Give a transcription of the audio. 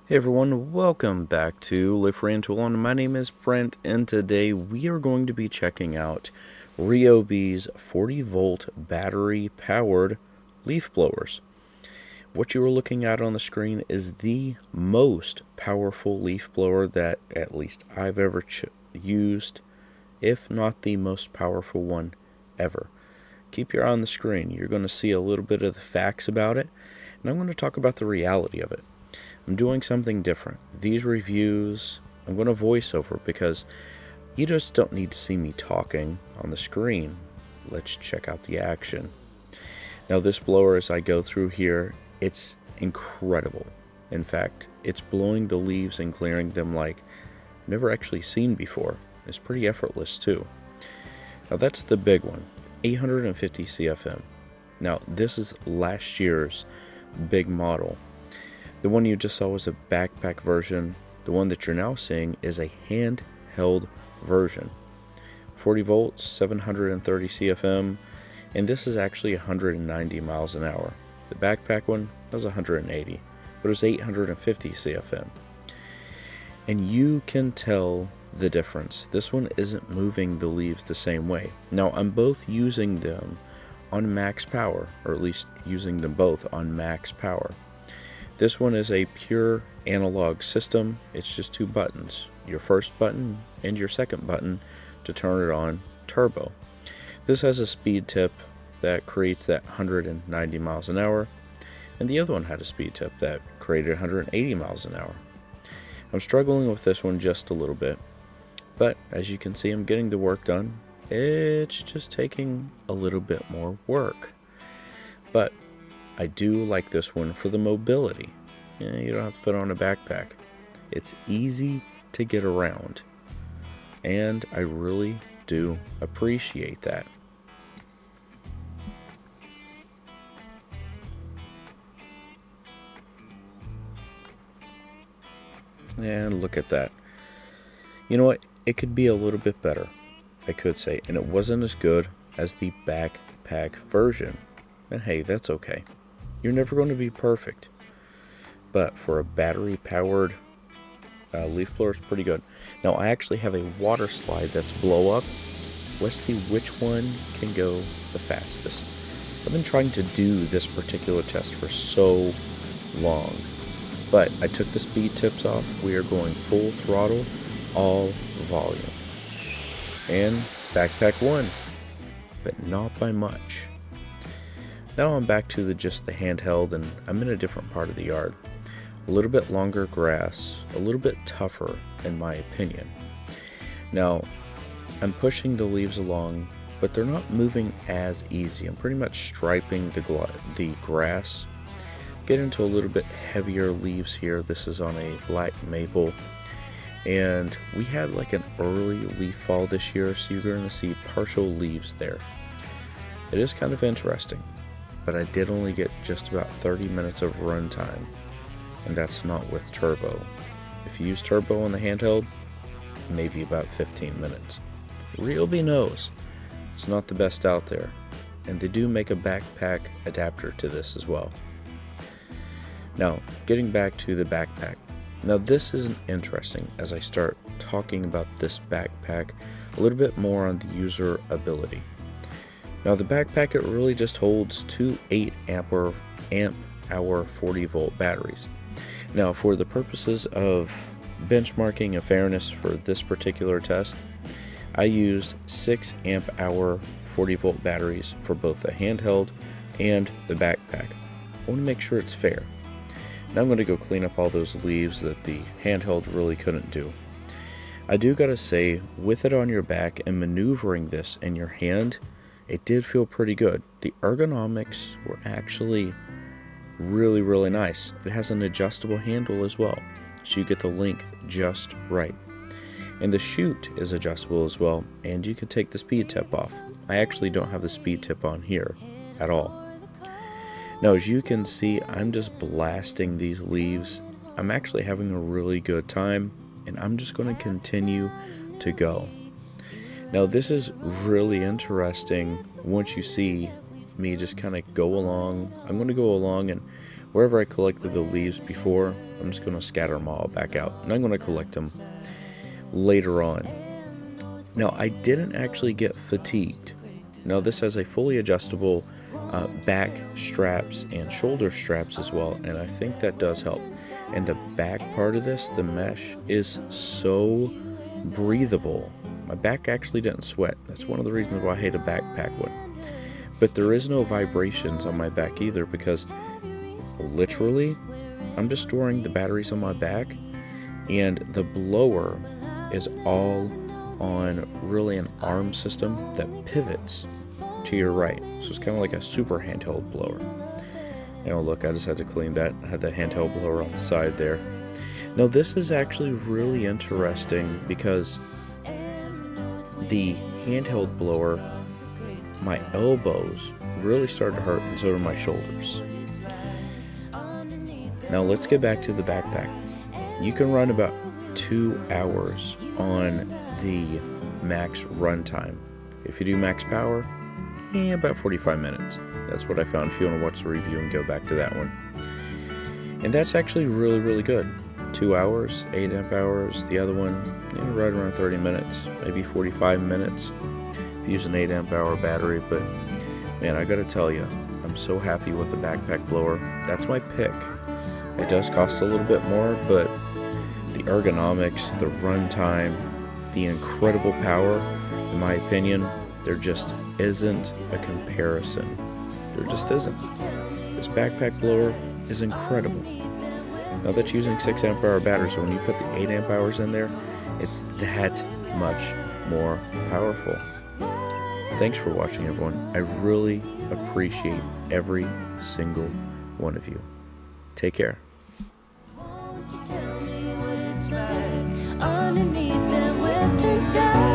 Hey everyone, welcome back to Live Free and Tool On. My name is Brent, and today we are going to be checking out Ryobi's 40-volt battery-powered leaf blowers. What you are looking at on the screen is the most powerful leaf blower that at least I've ever used, if not the most powerful one ever. Keep your eye on the screen. You're going to see a little bit of the facts about it, and I'm going to talk about the reality of it. I'm doing something different. These reviews, I'm going to voice over because you just don't need to see me talking on the screen. Let's check out the action. Now, this blower, as I go through here, it's incredible. In fact, it's blowing the leaves and clearing them like I've never actually seen before. It's pretty effortless too. Now, that's the big one, 850 CFM. Now, this is last year's big model. The one you just saw was a backpack version. The one that you're now seeing is a handheld version. 40 volts, 730 CFM, and this is actually 190 miles an hour. The backpack one was 180, but it was 850 CFM. And you can tell the difference. This one isn't moving the leaves the same way. Now, I'm both using them on max power, or at least using them both on max power. This one is a pure analog system. It's just two buttons, your first button and your second button to turn it on turbo. This has a speed tip that creates that 190 miles an hour, and the other one had a speed tip that created 180 miles an hour. I'm struggling with this one just a little bit, but as you can see, I'm getting the work done. It's just taking a little bit more work. But I do like this one for the mobility. You don't have to put on a backpack. It's easy to get around. And I really do appreciate that. And look at that. You know what? It could be a little bit better, I could say. And it wasn't as good as the backpack version. And hey, that's okay. You're never going to be perfect, but for a battery-powered leaf blower, it's pretty good. Now, I actually have a water slide that's blow-up. Let's see which one can go the fastest. I've been trying to do this particular test for so long, but I took the speed tips off. We are going full throttle, all volume. And backpack won, but not by much. Now I'm back to just the handheld, and I'm in a different part of the yard. A little bit longer grass, a little bit tougher in my opinion. Now, I'm pushing the leaves along, but they're not moving as easy. I'm pretty much striping the grass. Get into a little bit heavier leaves here. This is on a black maple. And we had like an early leaf fall this year, so you're going to see partial leaves there. It is kind of interesting. But I did only get just about 30 minutes of run time, and that's not with turbo. If you use turbo on the handheld, maybe about 15 minutes. Ryobi knows it's not the best out there, and they do make a backpack adapter to this as well. Now, getting back to the backpack. Now, this is interesting as I start talking about this backpack a little bit more on the user ability. Now, the backpack, it really just holds two 8 amp hour 40 volt batteries. Now, for the purposes of benchmarking and fairness for this particular test, I used 6 amp hour 40 volt batteries for both the handheld and the backpack. I want to make sure it's fair. Now I'm going to go clean up all those leaves that the handheld really couldn't do. I do gotta say, with it on your back and maneuvering this in your hand, it did feel pretty good. The ergonomics were actually really, really nice. It has an adjustable handle as well, so you get the length just right. And the chute is adjustable as well, and you can take the speed tip off. I actually don't have the speed tip on here at all. Now, as you can see, I'm just blasting these leaves. I'm actually having a really good time, and I'm just going to continue to go. Now, this is really interesting once you see me just kind of go along. I'm going to go along, and wherever I collected the leaves before, I'm just going to scatter them all back out. And I'm going to collect them later on. Now, I didn't actually get fatigued. Now, this has a fully adjustable back straps and shoulder straps as well, and I think that does help. And the back part of this, the mesh, is so breathable. My back actually didn't sweat. That's one of the reasons why I hate a backpack one. But there is no vibrations on my back either, because literally I'm just storing the batteries on my back, and the blower is all on really an arm system that pivots to your right. So it's kind of like a super handheld blower. Now look, I just had to clean that. I had the handheld blower on the side there. Now this is actually really interesting because the handheld blower, my elbows really started to hurt, and so did my shoulders. Now let's get back to the backpack. You can run about 2 hours on the max run time. If you do max power, about 45 minutes. That's what I found. If you want to watch the review and go back to that one. And that's actually really, really good. 2 hours, 8 amp hours. The other one, right around 30 minutes, maybe 45 minutes. If you use an 8 amp hour battery. But man, I gotta tell you, I'm so happy with the backpack blower. That's my pick. It does cost a little bit more, but the ergonomics, the runtime, the incredible power, in my opinion, there just isn't a comparison. There just isn't. This backpack blower is incredible. Now that's using 6 amp hour batteries, so when you put the 8 amp hours in there, it's that much more powerful. Thanks for watching, everyone. I really appreciate every single one of you. Take care. Won't you tell me what it's like underneath that western sky?